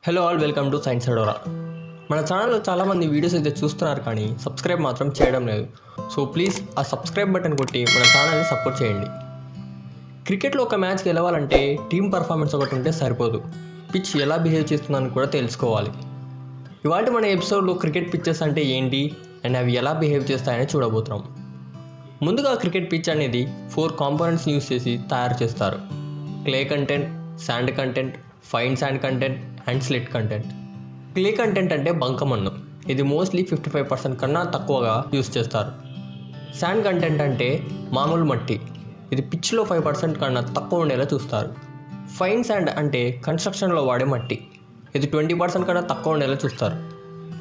Hello all, welcome to Science Adora. మన ఛానల్లో చాలామంది వీడియోస్ అయితే చూస్తున్నారు కానీ సబ్స్క్రైబ్ మాత్రం చేయడం లేదు. సో ప్లీజ్ ఆ సబ్స్క్రైబ్ బటన్ కొట్టి మన ఛానల్ని సపోర్ట్ చేయండి. క్రికెట్లో ఒక మ్యాచ్ గెలవాలంటే టీమ్ పర్ఫార్మెన్స్ ఒకటి ఉంటే సరిపోదు, పిచ్ ఎలా బిహేవ్ చేస్తుందని కూడా తెలుసుకోవాలి. ఇవాళ మన ఎపిసోడ్లో క్రికెట్ పిచ్చెస్ అంటే ఏంటి అండ్ అవి ఎలా బిహేవ్ చేస్తాయని చూడబోతున్నాం. ముందుగా క్రికెట్ పిచ్ అనేది 4 కాంపోనెంట్స్ యూస్ చేసి తయారు చేస్తారు: clay content, sand content, fine sand content and slit content. Clay content అంటే బంకమన్ను, ఇది మోస్ట్లీ 55% కన్నా తక్కువగా యూస్ చేస్తారు. శాండ్ కంటెంట్ అంటే మామూలు మట్టి, ఇది పిచ్లో 5% కన్నా తక్కువ ఉండేలా చూస్తారు. ఫైన్ శాండ్ అంటే కన్స్ట్రక్షన్లో వాడే మట్టి, ఇది 20% కన్నా తక్కువ ఉండేలా చూస్తారు.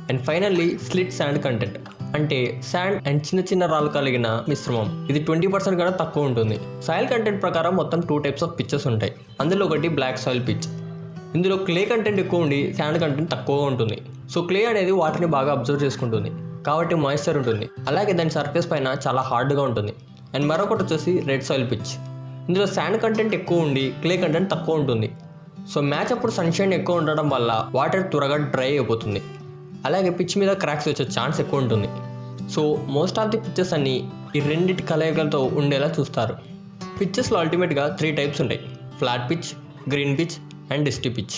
And finally slit sand content అంటే శాండ్ అండ్ చిన్న చిన్న రాళ్ళు కలిగిన మిశ్రమం, ఇది 20% కన్నా తక్కువ ఉంటుంది. సాయిల్ కంటెంట్ ప్రకారం మొత్తం 2 టైప్స్ ఆఫ్ పిచ్చెస్ ఉంటాయి. అందులో ఒకటి బ్లాక్ సాయిల్ పిచ్, ఇందులో క్లే కంటెంట్ ఎక్కువ ఉండి శాండ్ కంటెంట్ తక్కువగా ఉంటుంది. సో క్లే అనేది వాటర్ని బాగా అబ్జర్వ్ చేసుకుంటుంది కాబట్టి మాయిశ్చర్ ఉంటుంది, అలాగే దాని సర్ఫేస్ పైన చాలా హార్డ్గా ఉంటుంది. అండ్ మరొకటి వచ్చేసి రెడ్ సాయిల్ పిచ్, ఇందులో శాండ్ కంటెంట్ ఎక్కువ ఉండి క్లే కంటెంట్ తక్కువ ఉంటుంది. సో మ్యాచ్ అప్పుడు సన్షైన్ ఎక్కువ ఉండడం వల్ల వాటర్ త్వరగా డ్రై అయిపోతుంది, అలాగే పిచ్ మీద క్రాక్స్ వచ్చే ఛాన్స్ ఎక్కువ ఉంటుంది. So most of the pitches అన్నీ ఈ రెండింటి కలయికలతో ఉండేలా చూస్తారు. పిచ్చెస్లో అల్టిమేట్గా 3 టైప్స్ ఉంటాయి: flat pitch, green pitch and dusty pitch.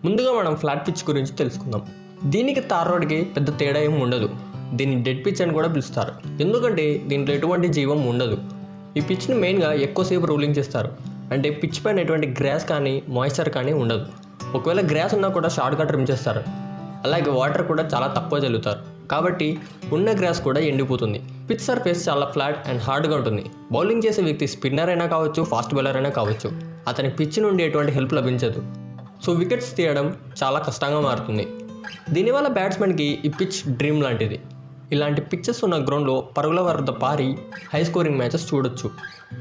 ముందుగా మనం ఫ్లాట్ పిచ్ గురించి తెలుసుకుందాం. దీనికి తార్ రోడ్కి పెద్ద తేడా ఏమి ఉండదు. దీన్ని డెడ్ పిచ్ అని కూడా పిలుస్తారు, ఎందుకంటే దీంట్లో ఎటువంటి జీవం ఉండదు. ఈ పిచ్ని మెయిన్గా ఎక్కువసేపు రూలింగ్ చేస్తారు, అంటే పిచ్ పైన ఎటువంటి గ్రాస్ కానీ మాయిశ్చర్ కానీ ఉండదు. ఒకవేళ గ్రాస్ ఉన్నా కూడా షార్ట్గా ట్రిమ్ చేస్తారు, అలాగే వాటర్ కూడా చాలా తక్కువ చల్లుతారు కాబట్టి ఉన్న గ్రాస్ కూడా ఎండిపోతుంది. పిచ్ సర్ఫేస్ చాలా ఫ్లాట్ అండ్ హార్డ్గా ఉంటుంది. బౌలింగ్ చేసే వ్యక్తి స్పిన్నర్ అయినా కావచ్చు, ఫాస్ట్ బౌలర్ అయినా కావచ్చు, అతని పిచ్ నుండి ఎటువంటి హెల్ప్ లభించదు. సో వికెట్స్ తీయడం చాలా కష్టంగా మారుతుంది. దీనివల్ల బ్యాట్స్మెన్కి ఈ పిచ్ డ్రీమ్ లాంటిది. ఇలాంటి పిచ్చెస్ ఉన్న గ్రౌండ్లో పరుగుల వద్ద పారి హై స్కోరింగ్ మ్యాచెస్ చూడొచ్చు.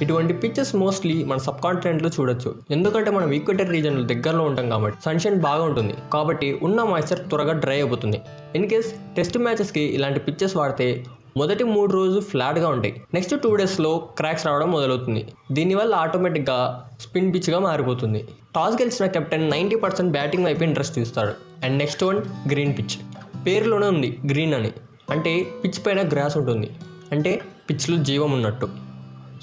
ఇటువంటి పిచ్చెస్ మోస్ట్లీ మన సబ్ కాంటినెంట్లో చూడొచ్చు, ఎందుకంటే మనం ఈక్వేటర్ రీజన్లో దగ్గరలో ఉంటాం కాబట్టి సన్షైన్ బాగా ఉంటుంది, కాబట్టి ఉన్న మాయిశ్చర్ త్వరగా డ్రై అయిపోతుంది. ఇన్ కేస్ టెస్ట్ మ్యాచెస్కి ఇలాంటి పిచ్చెస్ వాడితే మొదటి 3 రోజులు ఫ్లాట్గా ఉంటాయి, నెక్స్ట్ 2 డేస్లో క్రాక్స్ రావడం మొదలవుతుంది. దీనివల్ల ఆటోమేటిక్గా స్పిన్ పిచ్గా మారిపోతుంది. టాస్ గెలిచిన కెప్టెన్ 90% బ్యాటింగ్ వైపు ఇంట్రెస్ట్ చూస్తాడు. And next one green pitch. పేరులోనే ఉంది గ్రీన్ అని, అంటే పిచ్ పైన గ్రాస్ ఉంటుంది, అంటే పిచ్లో జీవం ఉన్నట్టు.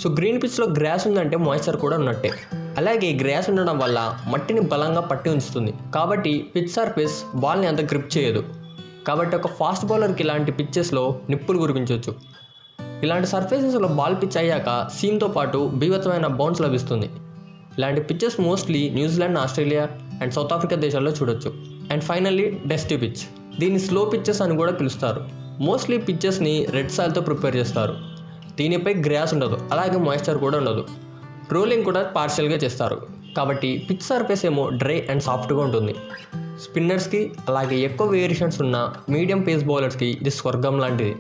సో గ్రీన్ పిచ్లో గ్రాస్ ఉందంటే మాయిశ్చర్ కూడా ఉన్నట్టే. అలాగే గ్రాస్ ఉండడం వల్ల మట్టిని బలంగా పట్టి ఉంచుతుంది, కాబట్టి పిచ్ సర్ఫేస్ బాల్ని అంత గ్రిప్ చేయదు. కాబట్టి ఒక ఫాస్ట్ బౌలర్కి ఇలాంటి పిచ్చెస్లో నిప్పులు కురిపించవచ్చు. ఇలాంటి సర్ఫేసెస్లో బాల్ పిచ్ అయ్యాక సీమ్తో పాటు బీభత్సమైన బౌన్స్ లభిస్తుంది. ఇలాంటి pitches mostly New Zealand, Australia and south Africa దేశాల్లో చూడొచ్చు. అండ్ ఫైనల్లీ డస్టీ పిచ్, దీన్ని స్లో పిచ్చెస్ అని కూడా పిలుస్తారు. మోస్ట్లీ పిచ్చెస్ని రెడ్ సాయిల్తో ప్రిపేర్ చేస్తారు. దీనిపై గ్రాస్ ఉండదు, అలాగే మాయిశ్చర్ కూడా ఉండదు. రోలింగ్ కూడా పార్షియల్గా చేస్తారు, కాబట్టి పిచ్ సర్ఫేస్ ఏమో డ్రై అండ్ సాఫ్ట్గా ఉంటుంది. స్పిన్నర్స్కి అలాగే ఎక్కువ వేరియేషన్స్ ఉన్న మీడియం పేస్ బౌలర్స్కి ఇది స్వర్గం లాంటిది,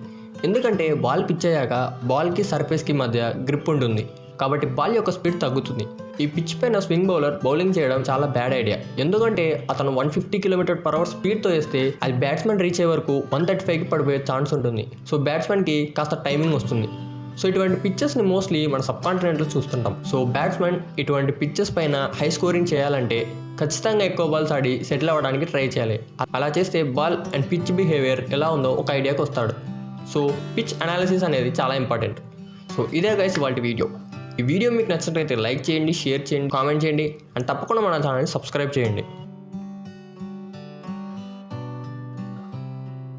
ఎందుకంటే బాల్ పిచ్ అయ్యాక బాల్కి సర్ఫేస్కి మధ్య గ్రిప్ ఉంటుంది, కాబట్టి బాల్ యొక్క స్పీడ్ తగ్గుతుంది. ఈ పిచ్ పైన స్వింగ్ బౌలర్ బౌలింగ్ చేయడం చాలా బ్యాడ్ ఐడియా, ఎందుకంటే అతను 150 km/h స్పీడ్తో వేస్తే అది బ్యాట్స్మెన్ రీచ్ అయ్యే వరకు 135కి పడిపోయే ఛాన్స్ ఉంటుంది. సో బ్యాట్స్మెన్కి కాస్త టైమింగ్ వస్తుంది. సో ఇటువంటి పిచ్చెస్ని మోస్ట్లీ మన సబ్ కాంటినెంట్లో చూస్తుంటాం. సో బ్యాట్స్మెన్ ఇటువంటి పిచ్చెస్ పైన హై స్కోరింగ్ చేయాలంటే ఖచ్చితంగా ఎక్కువ బాల్స్ ఆడి సెటిల్ అవ్వడానికి ట్రై చేయాలి. అలా చేస్తే బాల్ అండ్ పిచ్ బిహేవియర్ ఎలా ఉందో ఒక ఐడియాకి వస్తాడు. సో పిచ్ అనాలిసిస్ అనేది చాలా ఇంపార్టెంట్. సో ఇదే గైస్ ఇవాల్టి వీడియో. ఈ వీడియో మీకు నచ్చినట్లయితే లైక్ చేయండి, షేర్ చేయండి, కామెంట్ చేయండి అండ్ తప్పకుండా మన ఛానల్ని సబ్స్క్రైబ్ చేయండి.